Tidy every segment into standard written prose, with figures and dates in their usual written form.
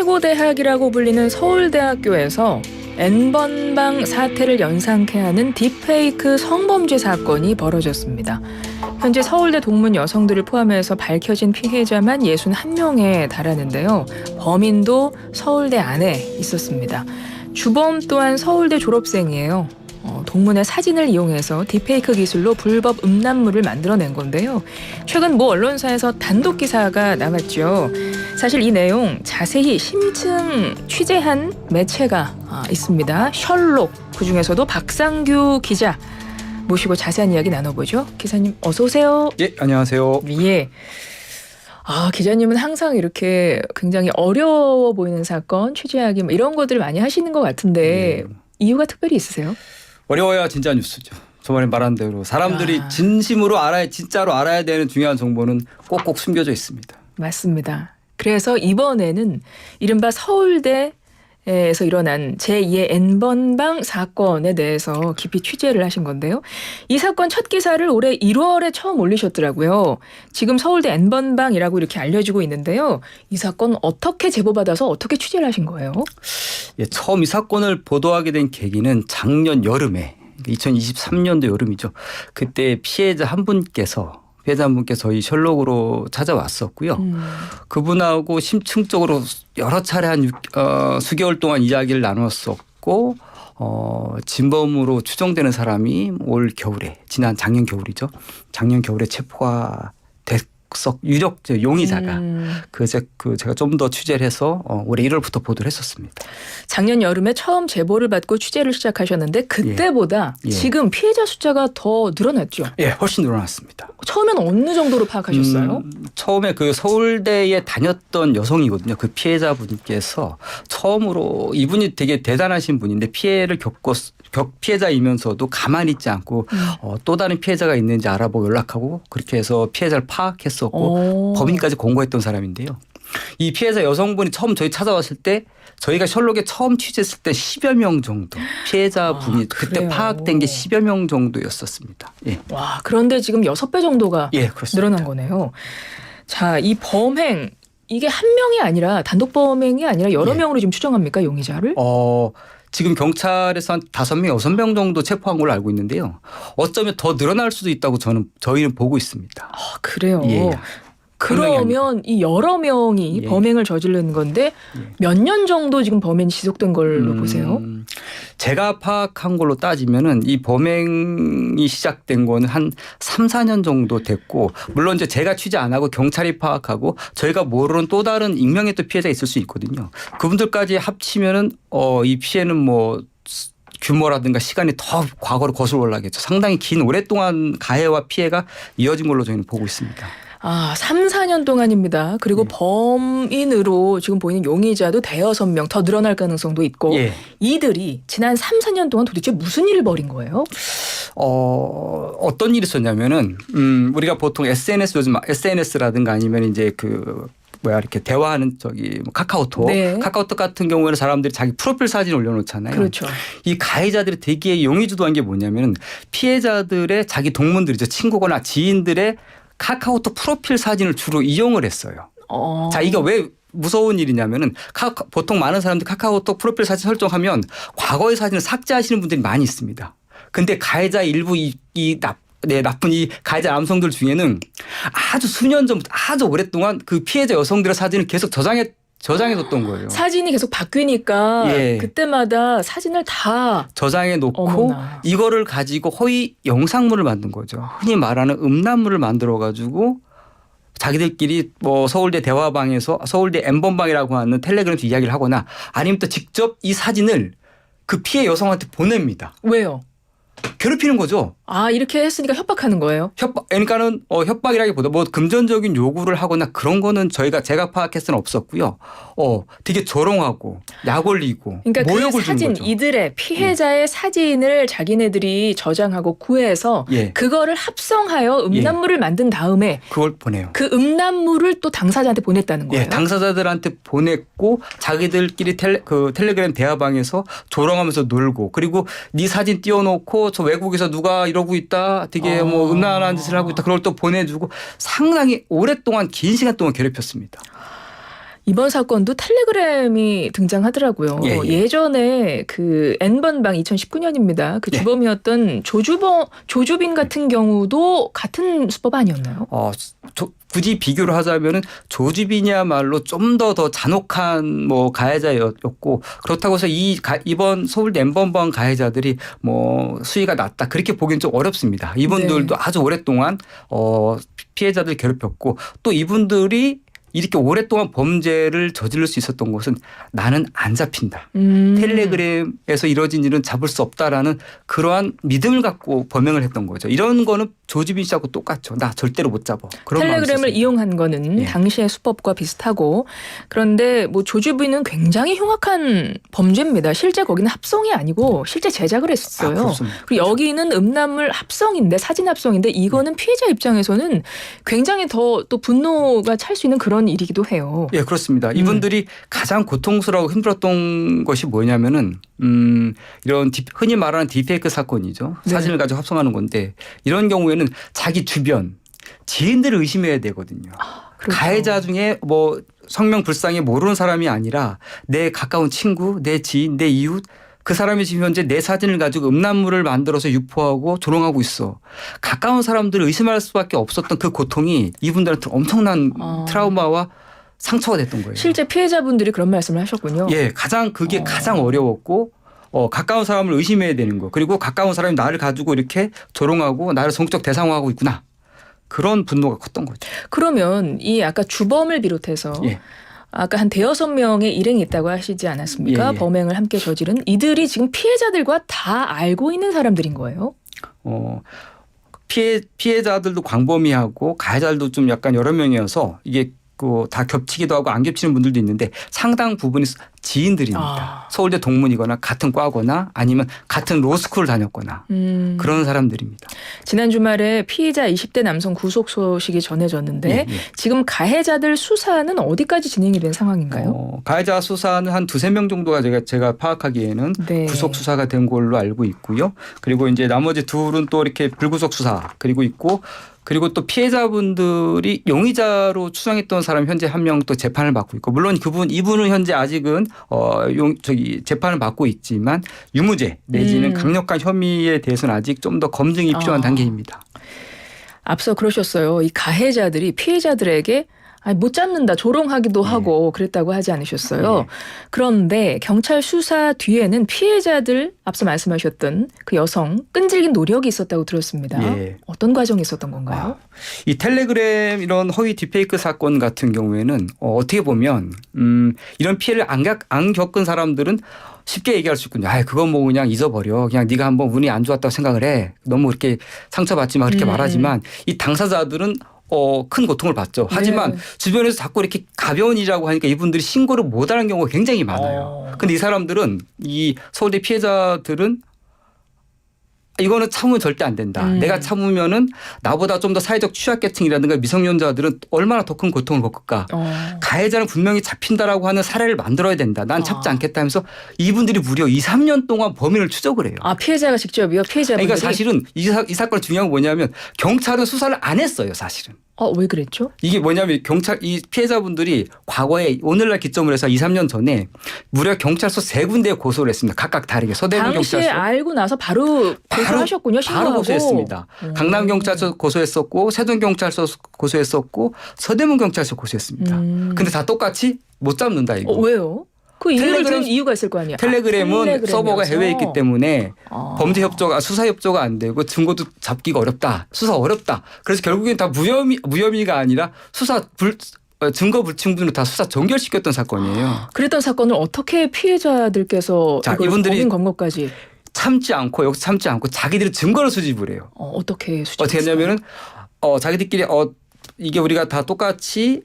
최고 대학이라고 불리는 서울대학교에서 N번방 사태를 연상케 하는 딥페이크 성범죄 사건이 벌어졌습니다. 현재 서울대 동문 여성들을 포함해서 밝혀진 피해자만 61명에 달하는데요. 범인도 서울대 안에 있었습니다. 주범 또한 서울대 졸업생이에요. 동문의 사진을 이용해서 딥페이크 기술로 불법 음란물을 만들어낸 건데요. 최근 모 언론사에서 단독 기사가 나왔죠. 사실 이 내용 자세히 심층 취재한 매체가 있습니다. 셜록, 그중에서도 박상규 기자 모시고 자세한 이야기 나눠보죠. 기자님 어서 오세요. 예, 안녕하세요. 예. 기자님은 항상 이렇게 굉장히 어려워 보이는 사건 취재하기 이런 것들 많이 하시는 것 같은데 이유가 특별히 있으세요? 어려워야 진짜 뉴스죠. 저번에 말한 대로 사람들이 진심으로 진짜로 알아야 되는 중요한 정보는 꼭꼭 숨겨져 있습니다. 맞습니다. 그래서 이번에는 이른바 서울대에서 일어난 제2의 N번방 사건에 대해서 깊이 취재를 하신 건데요. 이 사건 첫 기사를 올해 1월에 처음 올리셨더라고요. 지금 서울대 N번방이라고 이렇게 알려지고 있는데요. 이 사건 어떻게 제보받아서 어떻게 취재를 하신 거예요? 예, 처음 이 사건을 보도하게 된 계기는 작년 여름에 2023년도 여름이죠. 그때 피해자 한 분께서 저희 셜록으로 찾아왔었고요. 그분하고 심층적으로 여러 차례 한 수개월 동안 이야기를 나눴었고 진범으로 추정되는 사람이 올 겨울에 작년 겨울이죠. 작년 겨울에 체포가 유력 용의자가 제가 좀 더 취재를 해서 올해 1월부터 보도를 했었습니다. 작년 여름에 처음 제보를 받고 취재를 시작하셨는데 그때보다 지금 피해자 숫자가 더 늘어났죠? 예, 훨씬 늘어났습니다. 처음엔 어느 정도로 파악하셨어요? 처음에 그 서울대에 다녔던 여성이거든요. 그 피해자분께서 처음으로 이분이 되게 대단하신 분인데 피해를 피해자이면서도 가만히 있지 않고 또 다른 피해자가 있는지 알아보고 연락하고 그렇게 해서 피해자를 파악했었고 범인까지 공고했던 사람인데요. 이 피해자 여성분이 처음 저희 찾아왔을 때 저희가 셜록에 처음 취재했을 때 10여 명 정도 피해자분이 그때 파악된 게 10여 명 정도였었습니다. 예. 와, 그런데 지금 6배 정도가 늘어난 거네요. 자, 이 범행 이게 한 명이 아니라 단독 범행이 아니라 여러 명으로 지금 추정합니까, 용의자를? 지금 경찰에서 한 5명, 6명 정도 체포한 걸로 알고 있는데요. 어쩌면 더 늘어날 수도 있다고 저희는 보고 있습니다. 그래요? 예. 그러면 이 여러 명이 범행을 저지른 건데 몇 년 정도 지금 범행이 지속된 걸로 보세요? 제가 파악한 걸로 따지면은 이 범행이 시작된 거는 한 3, 4년 정도 됐고 물론 이제 제가 취재 안 하고 경찰이 파악하고 저희가 모르는 또 다른 익명의 또 피해자가 있을 수 있거든요. 그분들까지 합치면은 이 피해는 뭐 규모라든가 시간이 더 과거로 거슬러 올라가겠죠. 상당히 긴 오랫동안 가해와 피해가 이어진 걸로 저희는 보고 있습니다. 3, 4년 동안입니다. 그리고 범인으로 지금 보이는 용의자도 대여섯 명 더 늘어날 가능성도 있고 이들이 지난 3, 4년 동안 도대체 무슨 일을 벌인 거예요? 어떤 일이 있었냐면은 우리가 보통 요즘 SNS라든가 아니면 이제 이렇게 대화하는 카카오톡. 카카오톡 같은 경우에는 사람들이 자기 프로필 사진 올려놓잖아요. 그렇죠. 이 가해자들이 되게 용의주도한 게 뭐냐면은 피해자들의 자기 동문들이죠. 친구거나 지인들의 카카오톡 프로필 사진을 주로 이용을 했어요. 자, 이게 왜 무서운 일이냐면은 보통 많은 사람들이 카카오톡 프로필 사진 설정하면 과거의 사진을 삭제하시는 분들이 많이 있습니다. 근데 가해자 일부 나쁜 이 가해자 남성들 중에는 아주 수년 전부터 아주 오랫동안 그 피해자 여성들의 사진을 계속 저장해뒀던 거예요. 사진이 계속 바뀌니까 그때마다 사진을 다 저장해놓고 이거를 가지고 허위 영상물을 만든 거죠. 흔히 말하는 음란물을 만들어가지고 자기들끼리 서울대 대화방에서 서울대 N번방이라고 하는 텔레그램에서 이야기를 하거나 아니면 또 직접 이 사진을 그 피해 여성한테 보냅니다. 왜요? 괴롭히는 거죠. 이렇게 했으니까 협박하는 거예요? 그러니까는 협박이라기보다 금전적인 요구를 하거나 그런 거는 제가 파악할 수는 없었고요. 되게 조롱하고 약 올리고 그러니까 모욕을 그 사진 주는 거죠. 이들의 피해자의 사진을 자기네들이 저장하고 구해서 그거를 합성하여 음란물을 만든 다음에 그걸 보내요. 그 음란물을 또 당사자한테 보냈다는 거예요? 당사자들한테 보냈고 자기들끼리 텔레그램 대화방에서 조롱하면서 놀고 그리고 네 사진 띄워놓고 저 외국에서 누가 이러고 있다. 되게 음란한 짓을 하고 있다. 그걸 또 보내주고 상당히 오랫동안 긴 시간 동안 괴롭혔습니다. 이번 사건도 텔레그램이 등장하더라고요. 예, 예. 예전에 그 N번방 2019년입니다. 그 예. 주범이었던 조주빈 같은 경우도 같은 수법 아니었나요? 굳이 비교를 하자면은 조주빈이야말로 좀 더 잔혹한 뭐 가해자였고 그렇다고 해서 이번 서울대 N번방 가해자들이 뭐 수위가 낮다 그렇게 보기는 좀 어렵습니다. 이분들도 네. 아주 오랫동안 피해자들 괴롭혔고 또 이분들이 이렇게 오랫동안 범죄를 저지를 수 있었던 것은 나는 안 잡힌다. 텔레그램에서 이뤄진 일은 잡을 수 없다라는 그러한 믿음을 갖고 범행을 했던 거죠. 이런 거는 조주빈 씨하고 똑같죠. 나 절대로 못 잡아. 그런 텔레그램을 마음이 이용한 거는 예. 당시의 수법과 비슷하고 그런데 뭐 조주빈은 굉장히 흉악한 범죄입니다. 실제 거기는 합성이 아니고 실제 제작을 했어요. 그렇습니다. 그리고 여기는 음란물 합성인데 사진 합성인데 이거는 피해자 입장에서는 굉장히 더 또 분노가 찰 수 있는 그런 일이기도 해요. 예, 그렇습니다. 이분들이 가장 고통스러워 힘들었던 것이 뭐냐면은 이런 흔히 말하는 딥페이크 사건이죠. 네. 사진을 가지고 합성하는 건데 이런 경우에는 자기 주변 지인들을 의심해야 되거든요. 그렇죠. 가해자 중에 뭐 성명 불상에 모르는 사람이 아니라 내 가까운 친구, 내 지인, 내 이웃 그 사람이 지금 현재 내 사진을 가지고 음란물을 만들어서 유포하고 조롱하고 있어. 가까운 사람들을 의심할 수밖에 없었던 그 고통이 이분들한테 엄청난 트라우마와 상처가 됐던 거예요. 실제 피해자분들이 그런 말씀을 하셨군요. 예, 그게 가장 어려웠고 가까운 사람을 의심해야 되는 거. 그리고 가까운 사람이 나를 가지고 이렇게 조롱하고 나를 성적 대상화하고 있구나. 그런 분노가 컸던 거죠. 그러면 이 아까 주범을 비롯해서 예. 아까 한 대여섯 명의 일행이 있다고 하시지 않았습니까? 예, 예. 범행을 함께 저지른 이들이 지금 피해자들과 다 알고 있는 사람들인 거예요? 피해자들도 광범위하고 가해자들도 좀 약간 여러 명이어서 이게 다 겹치기도 하고 안 겹치는 분들도 있는데 상당 부분이 지인들입니다. 서울대 동문이거나 같은 과거나 아니면 같은 로스쿨을 다녔거나 그런 사람들입니다. 지난 주말에 피의자 20대 남성 구속 소식이 전해졌는데 예. 지금 가해자들 수사는 어디까지 진행이 된 상황인가요? 가해자 수사는 한 두세 명 정도가 제가 파악하기에는 네. 구속 수사가 된 걸로 알고 있고요. 그리고 이제 나머지 둘은 또 이렇게 불구속 수사 그리고 있고 그리고 또 피해자분들이 용의자로 추정했던 사람 현재 한 명 또 재판을 받고 있고 물론 이분은 현재 아직은 재판을 받고 있지만 유무죄 내지는 강력한 혐의에 대해서는 아직 좀 더 검증이 필요한 단계입니다. 앞서 그러셨어요. 이 가해자들이 피해자들에게 못 잡는다 조롱하기도 하고 그랬다고 하지 않으셨어요. 그런데 경찰 수사 뒤에는 피해자들 앞서 말씀하셨던 그 여성 끈질긴 노력이 있었다고 들었습니다. 예. 어떤 과정이 있었던 건가요? 이 텔레그램 이런 허위 딥페이크 사건 같은 경우에는 어떻게 보면 이런 피해를 안 겪은 사람들은 쉽게 얘기할 수 있군요. 그건 뭐 그냥 잊어버려. 그냥 네가 한번 운이 안 좋았다고 생각을 해. 너무 그렇게 상처받지 마 그렇게 말하지만 이 당사자들은 큰 고통을 받죠. 하지만 주변에서 자꾸 이렇게 가벼운 일이라고 하니까 이분들이 신고를 못하는 경우가 굉장히 많아요. 근데 이 사람들은 이 서울대 피해자들은 이거는 참으면 절대 안 된다. 내가 참으면은 나보다 좀 더 사회적 취약계층이라든가 미성년자들은 얼마나 더 큰 고통을 겪을까. 가해자는 분명히 잡힌다라고 하는 사례를 만들어야 된다. 난 참지 않겠다 하면서 이분들이 무려 2, 3년 동안 범인을 추적을 해요. 피해자가 직접이요? 피해자분들이? 그러니까 사실은 이 사건 중요한 건 뭐냐면 경찰은 수사를 안 했어요. 사실은. 왜 그랬죠? 이게 뭐냐면 이 피해자분들이 과거에 오늘날 기점으로 해서 2, 3년 전에 무려 경찰서 3군데에 고소를 했습니다. 각각 다르게. 서대문 당시에 경찰서. 알고 나서 바로 고소하셨군요. 신고하고. 바로 고소했습니다. 강남 경찰서 고소했었고 세동 경찰서 고소했었고 서대문 경찰서 고소했습니다. 근데 다 똑같이 못 잡는다 이거. 왜요? 그 이유를 든 이유가 있을 거 아니에요. 텔레그램은 서버가 해외에 있기 때문에 범죄 협조가 수사 협조가 안 되고 증거도 잡기가 어렵다. 수사 어렵다. 그래서 결국엔 다 무혐의가 아니라 증거 불충분으로 다 수사 종결시켰던 사건이에요. 그랬던 사건을 어떻게 피해자들께서 이분들이 법인 검거까지 참지 않고 자기들이 증거를 수집을 해요. 어떻게 수집했어요? 어떻게 했냐면은 자기들끼리 이게 우리가 다 똑같이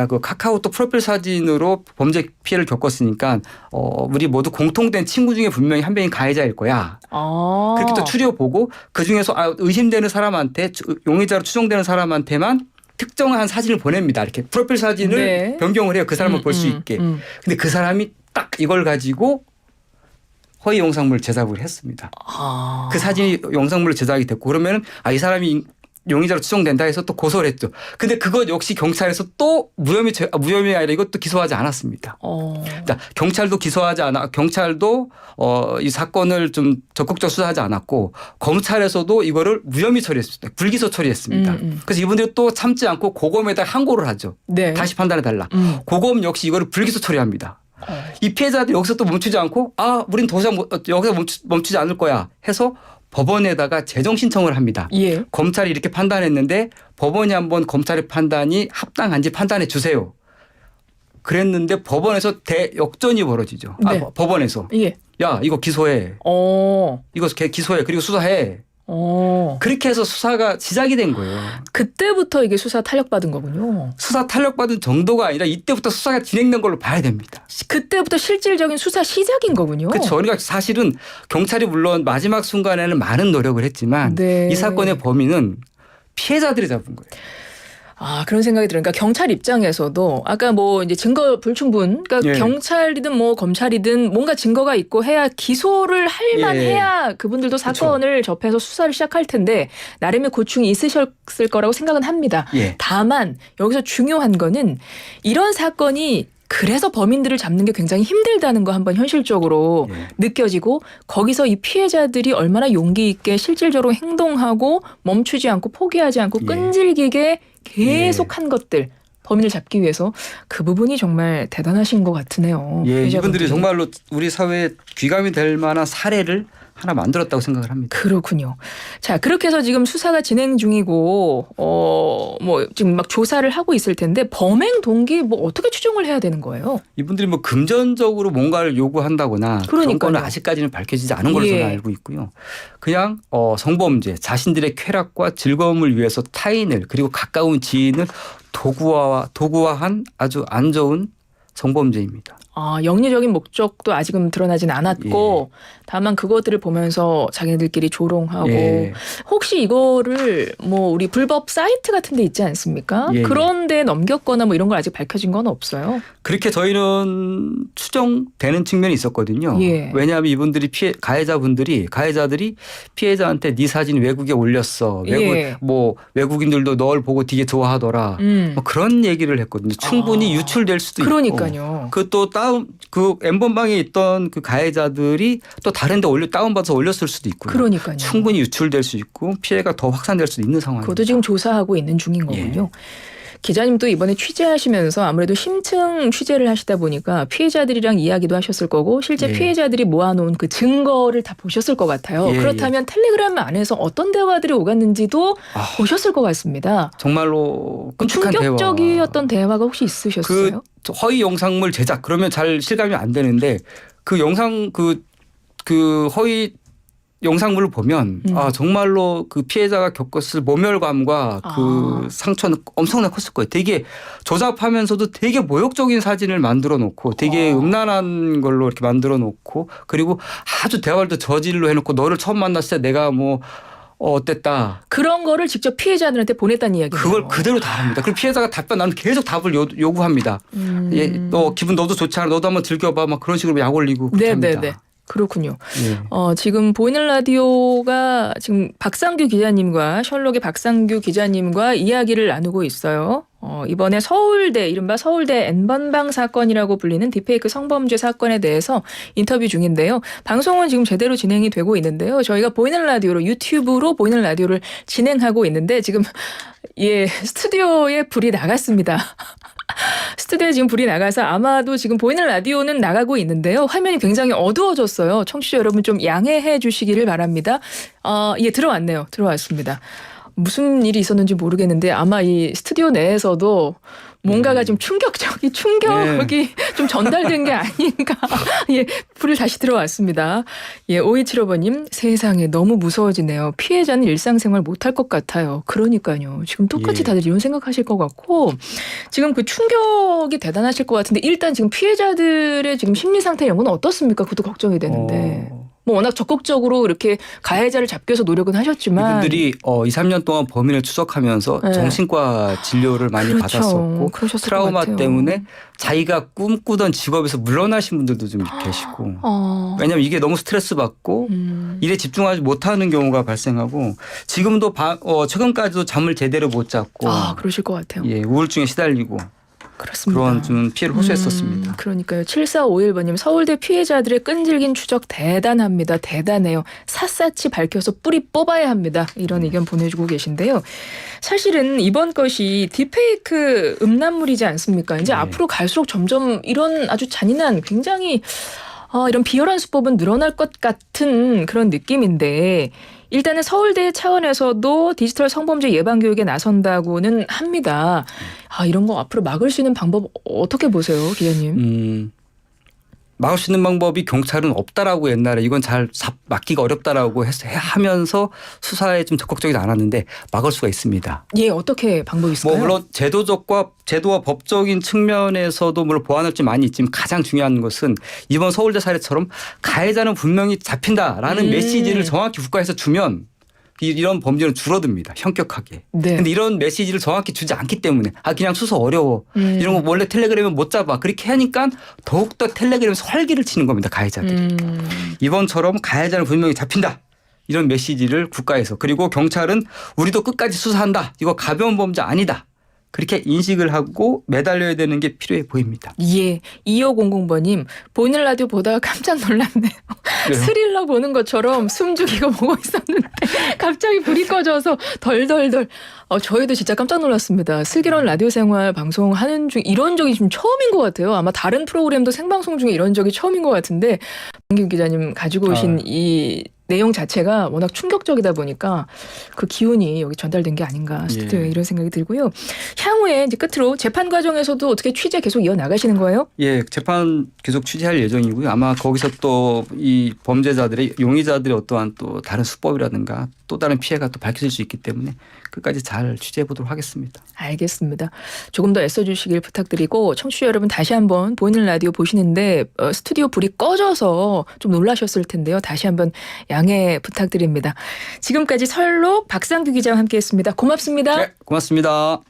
그 카카오톡 프로필 사진으로 범죄 피해를 겪었으니까 우리 모두 공통된 친구 중에 분명히 한 명이 가해자일 거야. 그렇게 또 추려보고 그중에서 의심되는 사람한테 용의자로 추정되는 사람한테만 특정한 사진을 보냅니다. 이렇게 프로필 사진을 변경을 해요. 그 사람을 볼 수 있게. 근데 그 사람이 딱 이걸 가지고 허위 영상물 제작을 했습니다. 그 사진이 영상물로 제작이 됐고 그러면 이 사람이 용의자로 추정된다 해서 또 고소를 했죠. 근데 그것 역시 경찰에서 또 무혐의 아니라 이것도 기소하지 않았습니다. 그러니까 경찰도 경찰도 이 사건을 좀 적극적 수사하지 않았고 검찰에서도 이거를 무혐의 처리했습니다. 불기소 처리했습니다. 그래서 이분들이 또 참지 않고 고검에다 항고를 하죠. 네. 다시 판단해달라. 고검 역시 이거를 불기소 처리합니다. 이 피해자들이 여기서 또 멈추지 않고 우린 더 이상 여기서 멈추지 않을 거야 해서 법원에다가 재정 신청을 합니다. 예. 검찰이 이렇게 판단했는데 법원이 한번 검찰의 판단이 합당한지 판단해 주세요. 그랬는데 법원에서 대역전이 벌어지죠. 네. 법원에서. 예. 야 이거 기소해. 이거 기소해. 그리고 수사해. 그렇게 해서 수사가 시작이 된 거예요. 그때부터 이게 수사 탄력받은 거군요. 수사 탄력받은 정도가 아니라 이때부터 수사가 진행된 걸로 봐야 됩니다. 그때부터 실질적인 수사 시작인 거군요. 그렇죠. 그러니까 사실은 경찰이 물론 마지막 순간에는 많은 노력을 했지만 네. 이 사건의 범인은 피해자들이 잡은 거예요. 그런 생각이 들어요. 그러니까 경찰 입장에서도 아까 뭐 이제 증거 불충분, 그러니까 예. 경찰이든 뭐 검찰이든 뭔가 증거가 있고 해야 기소를 할 만해야 그분들도 사건을 접해서 수사를 시작할 텐데 나름의 고충이 있으셨을 거라고 생각은 합니다. 예. 다만 여기서 중요한 거는 이런 사건이 그래서 범인들을 잡는 게 굉장히 힘들다는 거 한번 현실적으로 느껴지고 거기서 이 피해자들이 얼마나 용기 있게 실질적으로 행동하고 멈추지 않고 포기하지 않고 끈질기게 계속 한 것들 범인을 잡기 위해서 그 부분이 정말 대단하신 것 같으네요. 예, 이분들이 정말로 우리 사회에 귀감이 될 만한 사례를 하나 만들었다고 생각을 합니다. 그렇군요. 자, 그렇게 해서 지금 수사가 진행 중이고 뭐 지금 막 조사를 하고 있을 텐데 범행 동기 뭐 어떻게 추정을 해야 되는 거예요? 이분들이 뭐 금전적으로 뭔가를 요구한다거나 그런 거는 아직까지는 밝혀지지 않은 걸로 저는 알고 있고요. 그냥 성범죄, 자신들의 쾌락과 즐거움을 위해서 타인을 그리고 가까운 지인을 도구화한 아주 안 좋은 성범죄입니다. 영리적인 목적도 아직은 드러나진 않았고 다만 그것들을 보면서 자기들끼리 조롱하고 혹시 이거를 뭐 우리 불법 사이트 같은 데 있지 않습니까? 그런 데 넘겼거나 뭐 이런 걸 아직 밝혀진 건 없어요. 그렇게 저희는 추정되는 측면이 있었거든요. 왜냐하면 이분들이 가해자들이 피해자한테 네 사진 외국에 올렸어. 외국인들도 널 보고 되게 좋아하더라. 뭐 그런 얘기를 했거든요. 충분히 유출될 수도 있고. 그러니까요. 또 그 N번방에 있던 그 가해자들이 또 다른 데 다운받아서 올렸을 수도 있고요. 그러니까요. 충분히 유출될 수 있고 피해가 더 확산될 수도 있는 상황입니다. 그것도 지금 조사하고 있는 중인 거군요. 기자님도 이번에 취재하시면서 아무래도 심층 취재를 하시다 보니까 피해자들이랑 이야기도 하셨을 거고 실제 피해자들이 모아놓은 그 증거를 다 보셨을 것 같아요. 그렇다면 텔레그램 안에서 어떤 대화들이 오갔는지도 보셨을 것 같습니다. 정말로 끔찍한 충격적이었던 대화가 혹시 있으셨어요? 그 허위 영상물 제작 그러면 잘 실감이 안 되는데 그 영상 그 허위 영상물을 보면 정말로 그 피해자가 겪었을 모멸감과 그 상처는 엄청나게 컸을 거예요. 되게 조잡하면서도 되게 모욕적인 사진을 만들어 놓고 되게 음란한 걸로 이렇게 만들어 놓고 그리고 아주 대화를 저질로 해놓고 너를 처음 만났을 때 내가 뭐 어땠다. 그런 거를 직접 피해자들한테 보냈다는 이야기예요. 그걸 그대로 다 합니다. 그리고 피해자가 나는 계속 답을 요구합니다. 너 기분 너도 좋지 않아. 너도 한번 즐겨봐. 막 그런 식으로 약 올리고 합니다. 그렇군요. 지금 보이는 라디오가 지금 박상규 기자님과 셜록의 박상규 기자님과 이야기를 나누고 있어요. 이번에 이른바 서울대 N번방 사건이라고 불리는 딥페이크 성범죄 사건에 대해서 인터뷰 중인데요. 방송은 지금 제대로 진행이 되고 있는데요. 저희가 보이는 라디오로 유튜브로 보이는 라디오를 진행하고 있는데 지금 스튜디오에 불이 나갔습니다. 스튜디오에 지금 불이 나가서 아마도 지금 보이는 라디오는 나가고 있는데요. 화면이 굉장히 어두워졌어요. 청취자 여러분 좀 양해해 주시기를 바랍니다. 들어왔네요. 들어왔습니다. 무슨 일이 있었는지 모르겠는데 아마 이 스튜디오 내에서도 뭔가가 좀 충격이 좀 전달된 게 아닌가. 불을 다시 들어왔습니다. 5275번님 세상에 너무 무서워지네요. 피해자는 일상생활 못할 것 같아요. 그러니까요. 지금 똑같이 다들 이런 생각하실 것 같고 지금 그 충격이 대단하실 것 같은데 일단 지금 피해자들의 지금 심리 상태 이런 건 어떻습니까? 그것도 걱정이 되는데. 뭐 워낙 적극적으로 이렇게 가해자를 잡기 위해서 노력은 하셨지만 이분들이 2, 3년 동안 범인을 추적하면서 네. 정신과 진료를 많이 그렇죠. 받았었고 그러셨을 것 트라우마 같아요. 때문에 자기가 꿈꾸던 직업에서 물러나신 분들도 좀 계시고 왜냐하면 이게 너무 스트레스 받고 일에 집중하지 못하는 경우가 발생하고 지금도 최근까지도 잠을 제대로 못 잤고 그러실 것 같아요. 예, 우울증에 시달리고 그렇습니다. 그런 좀 피해를 호소했었습니다. 그러니까요. 7451번님 서울대 피해자들의 끈질긴 추적 대단합니다. 대단해요. 샅샅이 밝혀서 뿌리 뽑아야 합니다. 이런 의견 보내주고 계신데요. 사실은 이번 것이 딥페이크 음란물이지 않습니까? 이제 네. 앞으로 갈수록 점점 이런 아주 잔인한 굉장히 이런 비열한 수법은 늘어날 것 같은 그런 느낌인데 일단은 서울대 차원에서도 디지털 성범죄 예방 교육에 나선다고는 합니다. 이런 거 앞으로 막을 수 있는 방법 어떻게 보세요, 기자님? 막을 수 있는 방법이 경찰은 없다라고 옛날에 이건 잘 막기가 어렵다라고 하면서 수사에 좀 적극적이지 않았는데 막을 수가 있습니다. 예, 어떻게 방법이 있을까요? 물론 제도와 법적인 측면에서도 물론 보완할 점 많이 있지만 가장 중요한 것은 이번 서울대 사례처럼 가해자는 분명히 잡힌다라는 메시지를 정확히 국가에서 주면 이런 범죄는 줄어듭니다. 현격하게. 네. 근데 이런 메시지를 정확히 주지 않기 때문에 그냥 수사 어려워. 이런 거 원래 텔레그램은 못 잡아. 그렇게 하니까 더욱더 텔레그램에서 활기를 치는 겁니다. 가해자들이. 이번처럼 가해자는 분명히 잡힌다. 이런 메시지를 국가에서 그리고 경찰은 우리도 끝까지 수사한다. 이거 가벼운 범죄 아니다. 그렇게 인식을 하고 매달려야 되는 게 필요해 보입니다. 예. 2500번님 보이는 라디오 보다가 깜짝 놀랐네요. 스릴러 보는 것처럼 숨 죽이고 보고 있었는데 갑자기 불이 꺼져서 덜덜덜. 저희도 진짜 깜짝 놀랐습니다. 슬기로운 라디오 생활 방송하는 중 이런 적이 지금 처음인 것 같아요. 아마 다른 프로그램도 생방송 중에 이런 적이 처음인 것 같은데 김 기자님 가지고 오신 이 내용 자체가 워낙 충격적이다 보니까 그 기운이 여기 전달된 게 아닌가 스튜디오에 이런 생각이 들고요. 향후에 이제 끝으로 재판 과정에서도 어떻게 취재 계속 이어나가시는 거예요? 예, 재판 계속 취재할 예정이고요. 아마 거기서 또 이 범죄자들의 용의자들의 어떠한 또 다른 수법이라든가 또 다른 피해가 또 밝혀질 수 있기 때문에 끝까지 잘 취재해 보도록 하겠습니다. 알겠습니다. 조금 더 애써주시길 부탁드리고 청취자 여러분 다시 한번 보이는 라디오 보시는데 스튜디오 불이 꺼져서 좀 놀라셨을 텐데요. 다시 한번 양해 부탁드립니다. 지금까지 설록 박상규 기자와 함께했습니다. 고맙습니다. 네, 고맙습니다.